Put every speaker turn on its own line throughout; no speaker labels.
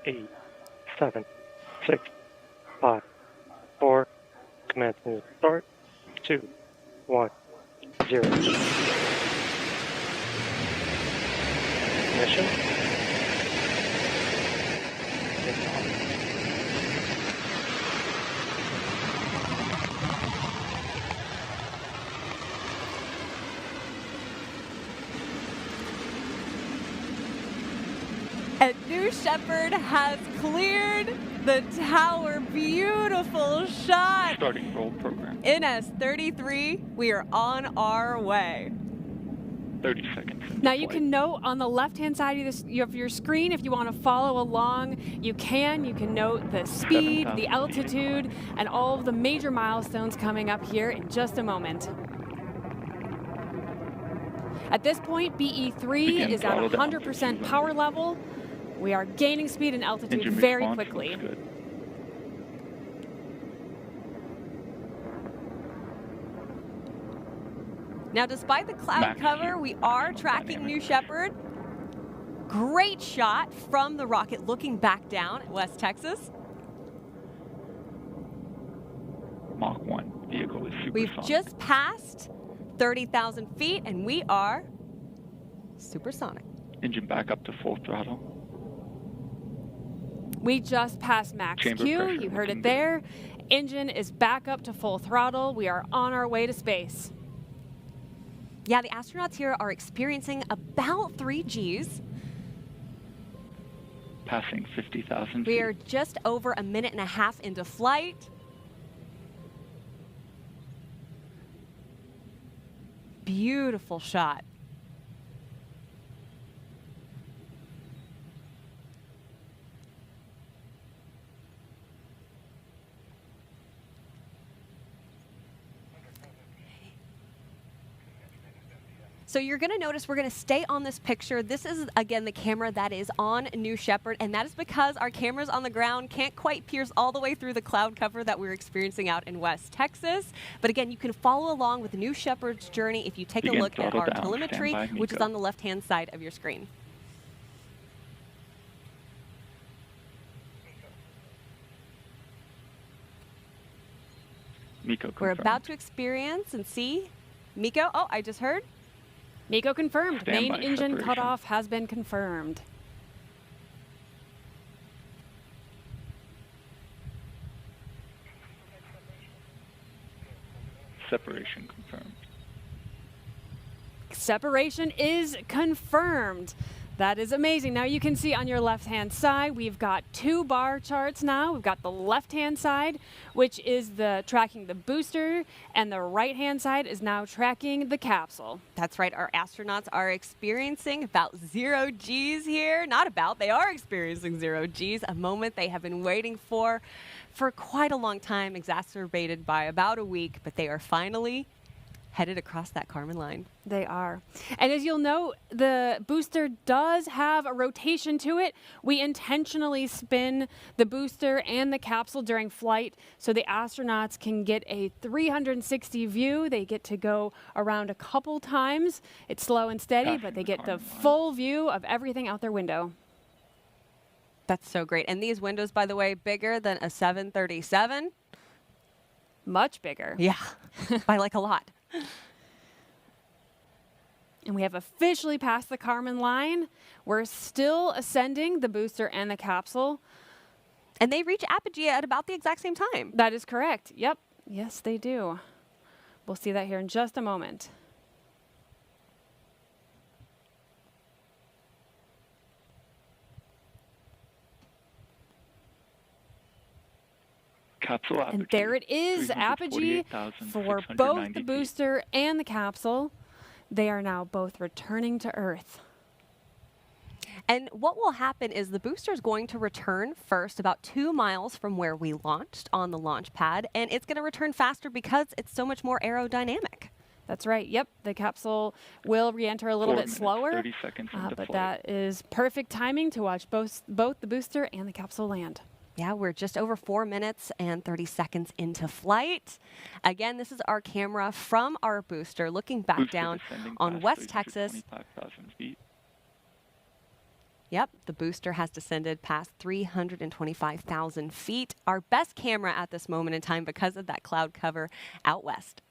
8, 7, 6, 5, 4. Commencing start. 2, 1, 0. Mission.
And New Shepard has cleared the tower. Beautiful shot.
Starting roll program.
NS-32, we are on our way.
30 seconds.
Now you can note on the left-hand side of your screen, if you want to follow along, you can. You can note the speed, the altitude, and all of the major milestones coming up here in just a moment. At this point, BE3 is at 100% power level. We are gaining speed and altitude very quickly.
Now, despite the cloud cover, we are tracking New Shepard. Great shot from the rocket looking back down at West Texas.
Mach 1 vehicle is supersonic.
We've just passed 30,000 feet, and we are supersonic.
Engine back up to full throttle.
We just passed max
Chamber
Q.
pressure
You heard
looking
it there. Engine is back up to full throttle. We are on our way to space.
Yeah, the astronauts here are experiencing about 3 Gs.
Passing 50,000 feet.
We are just over a minute and a half into flight. Beautiful shot. So you're going to notice we're going to stay on this picture. This is, again, the camera that is on New Shepard, and that is because our cameras on the ground can't quite pierce all the way through the cloud cover that we're experiencing out in West Texas. But again, you can follow along with New Shepard's journey if you take a look at our telemetry, which is on the left-hand side of your screen.
MECO
We're
confirmed.
about to experience and see MECO. Oh, I just heard.
MECO confirmed.
Standby
Main engine
separation.
cutoff has been confirmed.
Separation confirmed.
Separation is confirmed. That is amazing. Now you can see on your left-hand side, we've got 2 bar charts now. We've got the left-hand side, which is tracking the booster, and the right-hand side is now tracking the capsule.
That's right. Our astronauts are experiencing about 0 Gs here. Not about, they are experiencing 0 Gs, a moment they have been waiting for quite a long time, exacerbated by about a week, but they are finally headed across that Kármán line.
They are. And as you'll note, the booster does have a rotation to it. We intentionally spin the booster and the capsule during flight so the astronauts can get a 360 view. They get to go around a couple times. It's slow and steady, but they get the full view of everything out their window.
That's so great. And these windows, by the way, bigger than a 737.
Much bigger.
Yeah, by like a lot.
And we have officially passed the Kármán line. We're still ascending the booster and the capsule.
And they reach apogee at about the exact same time.
That is correct. Yep. Yes, they do. We'll see that here in just a moment.
Capsule apogee.
And there it is, apogee for both the booster and the capsule. They are now both returning to Earth.
And what will happen is the booster is going to return first about 2 miles from where we launched on the launch pad, and it's going to return faster because it's so much more aerodynamic.
That's right. Yep, the capsule will re-enter a little bit slower,
30 seconds into
but
flight.
that is perfect timing to watch both the booster and the capsule land.
Yeah, we're just over 4 minutes and 30 seconds into flight. Again, this is our camera from our booster looking back down on West Texas.
25,000 feet.
Yep, the booster has descended past 325,000 feet. Our best camera at this moment in time because of that cloud cover out west.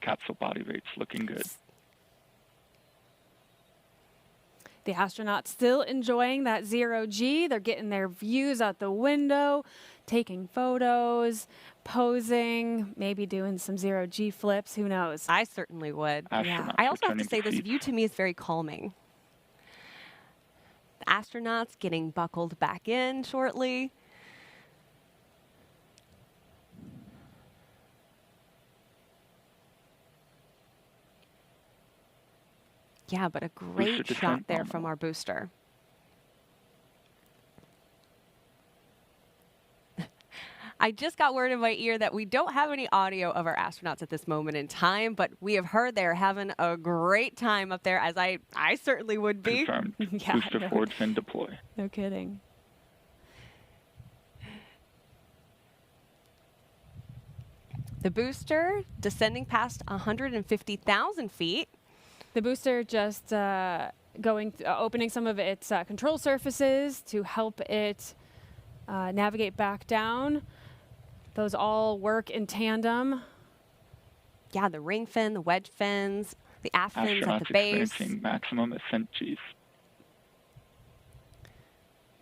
Capsule body rate's looking good.
The astronauts still enjoying that 0G. They're getting their views out the window, taking photos, posing, maybe doing some 0G flips. Who knows?
I certainly would.
Astronauts
I also have to
returning
say this
seats.
view to me is very calming. The astronauts getting buckled back in shortly. Yeah, but a great
Booster
shot
descent
there
nominal.
from our booster. I just got word in my ear that we don't have any audio of our astronauts at this moment in time, but we have heard they're having a great time up there, as I certainly would be.
Confirmed.
Yeah,
Booster
no.
forward fin deploy.
No kidding.
The booster descending past 150,000 feet.
The booster just opening some of its control surfaces to help it navigate back down. Those all work in tandem.
Yeah, the ring fin, the wedge fins, the aft fins at
Astronauts
the base.
experiencing maximum ascent Gs.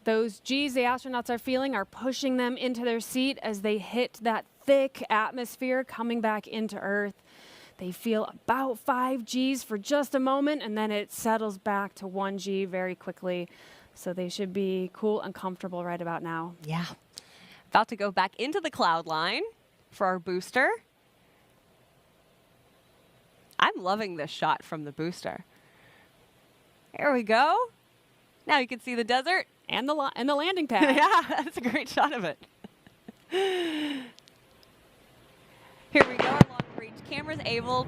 Those Gs the astronauts are feeling are pushing them into their seat as they hit that thick atmosphere coming back into Earth. They feel about 5 Gs for just a moment, and then it settles back to 1 G very quickly. So they should be cool and comfortable right about now.
Yeah. About to go back into the cloud line for our booster. I'm loving this shot from the booster. There we go. Now you can see the desert.
And the landing pad.
Yeah, that's a great shot of it. Here we go. Our long-range camera's able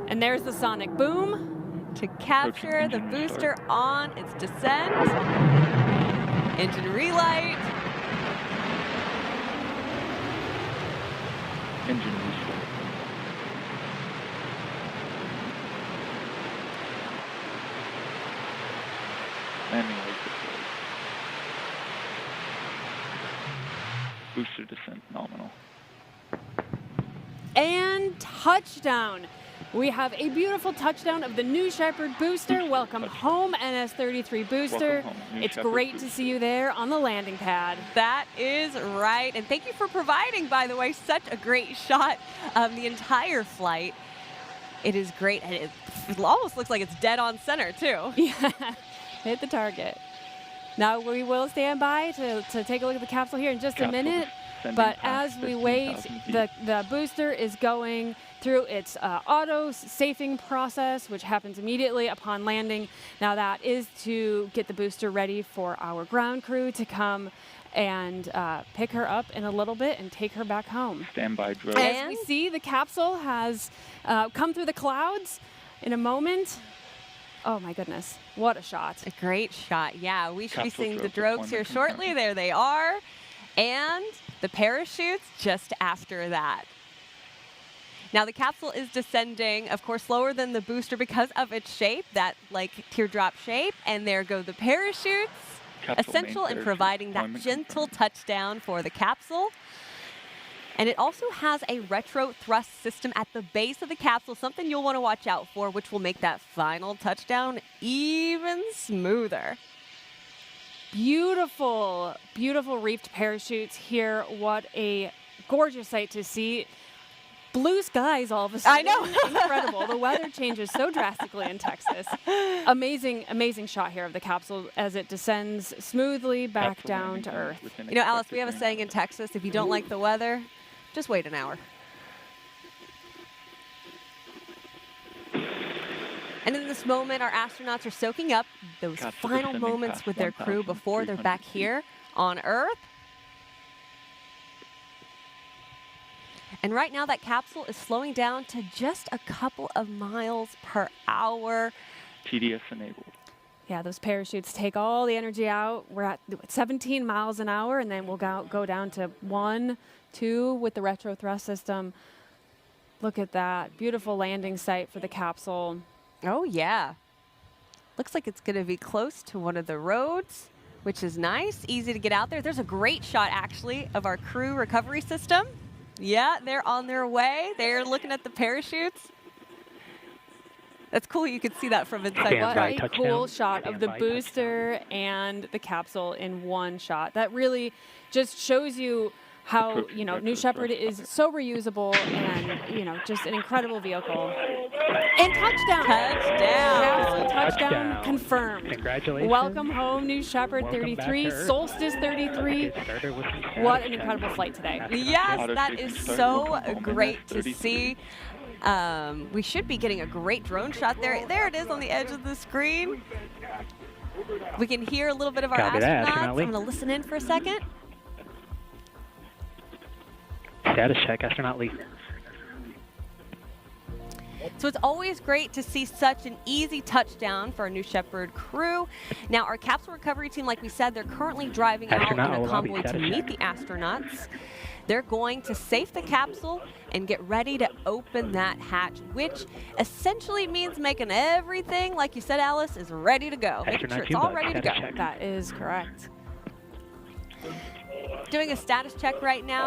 And there's the sonic boom.
to capture the
engine
booster
start.
on its descent. Engine relight.
Engine restart. Landing leg deployed. Booster descent nominal.
And touchdown. We have a beautiful touchdown of the new Shepard booster. Welcome home, NS-33 booster.
Welcome home, new
It's
Shepard
great to
booster.
see you there on the landing pad.
That is right. And thank you for providing, by the way, such a great shot of the entire flight. It is great. And it almost looks like it's dead on center, too.
Yeah, hit the target. Now we will stand by to take a look at the capsule here in just a
Capsule
minute.
descending
But
past
as we wait,
15,000
the booster is going through its auto-safing process, which happens immediately upon landing. Now that is to get the booster ready for our ground crew to come and pick her up in a little bit and take her back home.
Standby drill.
And-
As we see, the capsule has come through the clouds in a moment. Oh my goodness, what a shot.
A great shot. Yeah, we should be
Capsule
seeing the
drogue
drogues here
deployment
shortly.
confirmed.
There they are. And the parachutes just after that. Now the capsule is descending, of course, slower than the booster because of its shape, that like teardrop shape. And there go the parachutes,
Capsule main
essential in
parachute
providing that
deployment
gentle
confirmed.
touchdown for the capsule. And it also has a retro thrust system at the base of the capsule, something you'll want to watch out for, which will make that final touchdown even smoother.
Beautiful, beautiful reefed parachutes here. What a gorgeous sight to see. Blue skies all of a sudden.
I know.
Incredible. The weather changes so drastically in Texas. Amazing, amazing shot here of the capsule as it descends smoothly back
Capsule
down
landing
to
zone
Earth.
within
You know, Alice,
expected
we have a
range.
saying in Texas, if you don't like the weather, just wait an hour. And in this moment, our astronauts are soaking up those
Capsule
final
descending
moments
past
with their crew before they're back
1,300 feet.
here on Earth. And right now, that capsule is slowing down to just a couple of miles per hour.
TDS enabled.
Yeah, those parachutes take all the energy out. We're at 17 miles an hour, and then we'll go down to 1, 2 with the retro thrust system. Look at that. Beautiful landing site for the capsule.
Oh, yeah. Looks like it's going to be close to one of the roads, which is nice. Easy to get out there. There's a great shot, actually, of our crew recovery system. Yeah, they're on their way. They're looking at the parachutes. That's cool. You can see that from inside.
What
by
a
touchdown.
cool shot of
Stand
the
by
booster and the capsule in one shot. That really just shows you how,
Approaching
you know,
vector
New Shepard
thrust.
is so reusable and, you know, just an incredible vehicle. And touchdown!
Touchdown.
Touchdown confirmed.
Congratulations.
Welcome home, New Shepard
Welcome
33,
back to Earth.
Solstice 33.
Started with some
What
status
an
check.
incredible flight today.
Yes,
Auto
that
safety
is
start.
so
Welcome home,
great to
NS-32.
see. We should be getting a great drone shot there. There it is on the edge of the screen. We can hear a little bit of our
Copy that,
astronauts.
astronaut
I'm
Lee.
going to listen in for a second.
Status check, astronaut Lee.
So it's always great to see such an easy touchdown for our New Shepard crew. Now, our capsule recovery team, like we said, they're currently driving
Astronaut
out in a
lobby,
convoy to
status
meet
check.
the astronauts. They're going to safe the capsule and get ready to open that hatch, which essentially means making everything, like you said, Alice, is ready to go. Making sure
Astronaut
it's all
Cuba,
ready to go.
status check.
That is correct.
Doing a status check right now.